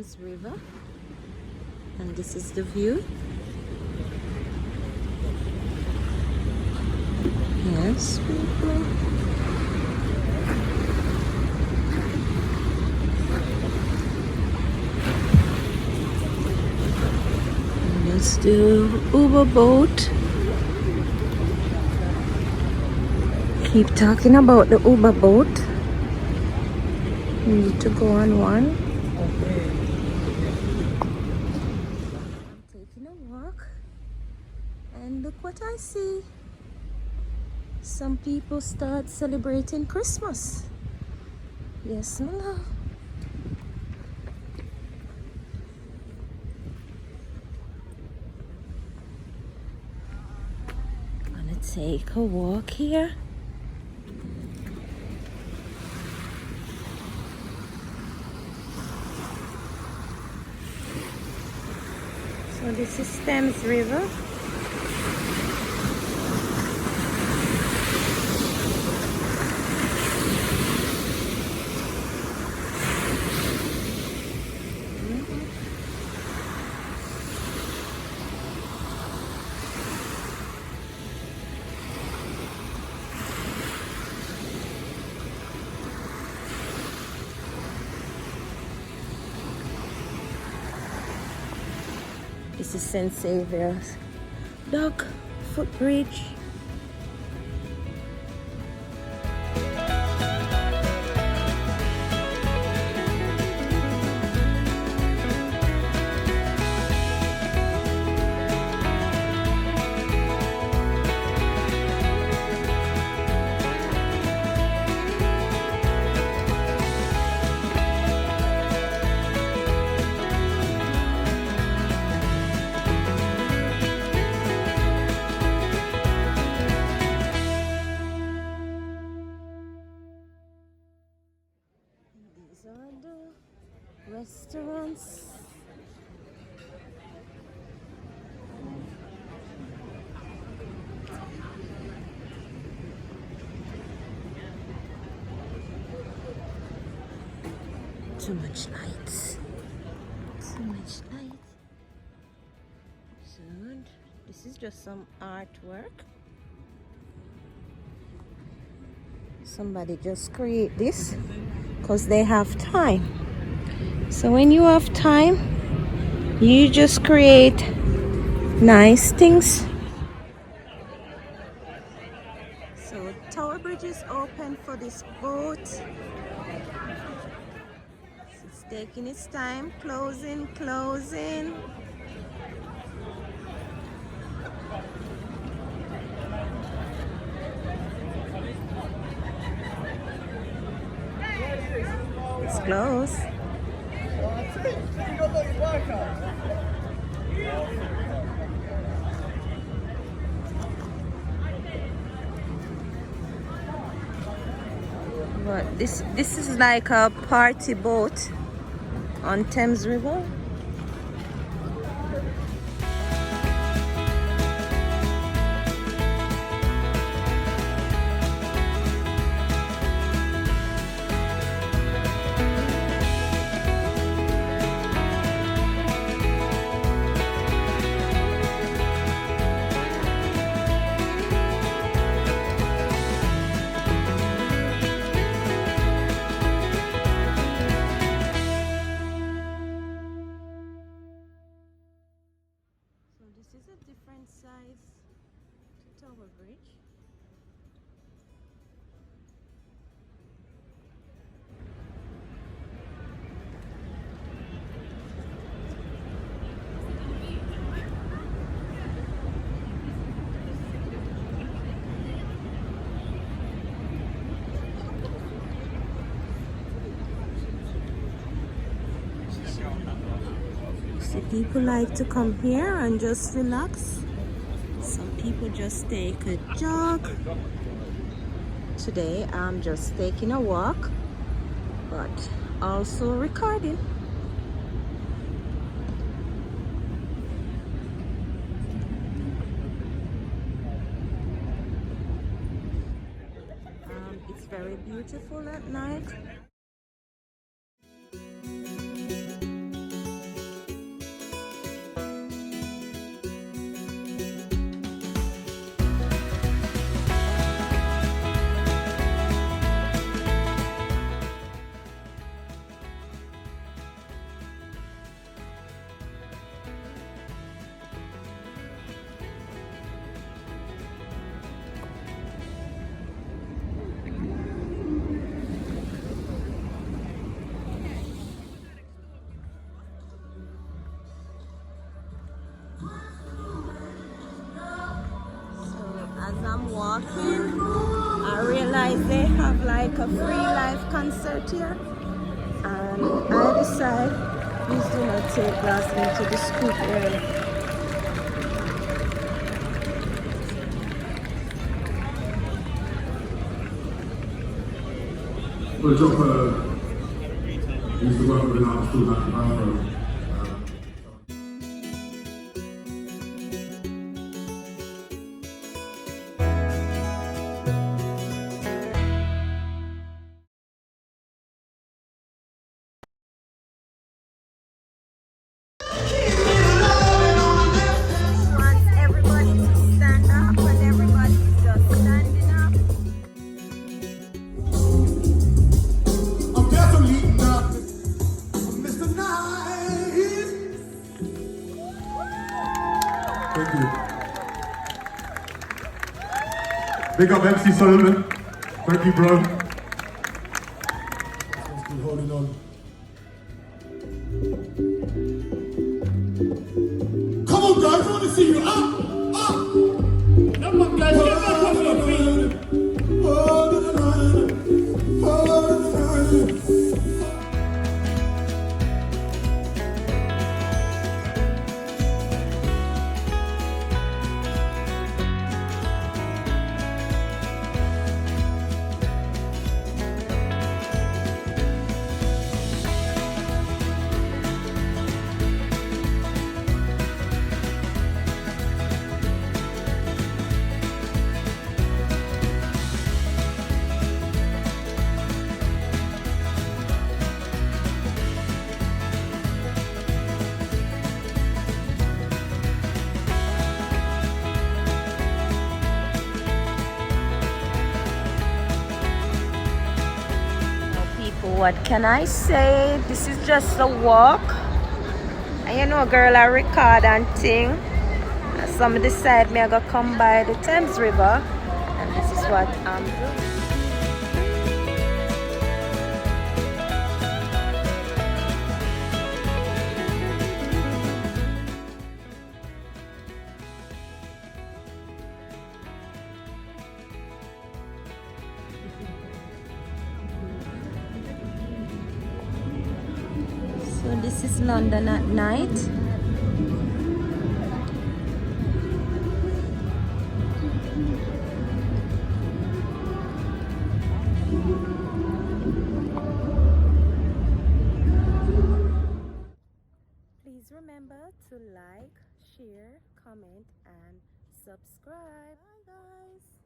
Thames River, and this is the view. Yes, people. And that's the Uber boat. Keep talking about the Uber boat. We need to go on one. I'm taking a walk, and look what I see. Some people start celebrating Christmas. Yes, my love. I'm gonna take a walk here. So this is Thames River. This is St. Saviour's Dock Footbridge. These are the restaurants. Too much lights. Too much light. So this is just some artwork. Somebody just create this because they have time. So when you have time, you just create nice things. So Tower Bridge is open for this boat. It's taking its time, closing. It's closed. But this is like a party boat on Thames River. So this is a different size Tower Bridge. See, people like to come here and just relax. Some people just take a jog. Today I'm just taking a walk, but also recording. It's very beautiful at night. as I'm walking, I realize they have like a free live concert here, and I decide, please do not take glass into the scoop area. We'll drop used to work with an artist called Matthew Paltrow. Wants everybody to stand up, and everybody is just standing up. I'm definitely not Mr. Nice. Thank you. Big up MC Solomon. Thank you, bro. Still holding on. Come on, guys. I want to see you up. Come on, guys. Get back on your feet. What can I say? This is just a walk. And you know, girl, I record and ting. And some decide me I gotta come by the Thames River. And this is what I'm doing. So this is London at night. Please remember to like, share, comment, and subscribe. Bye guys.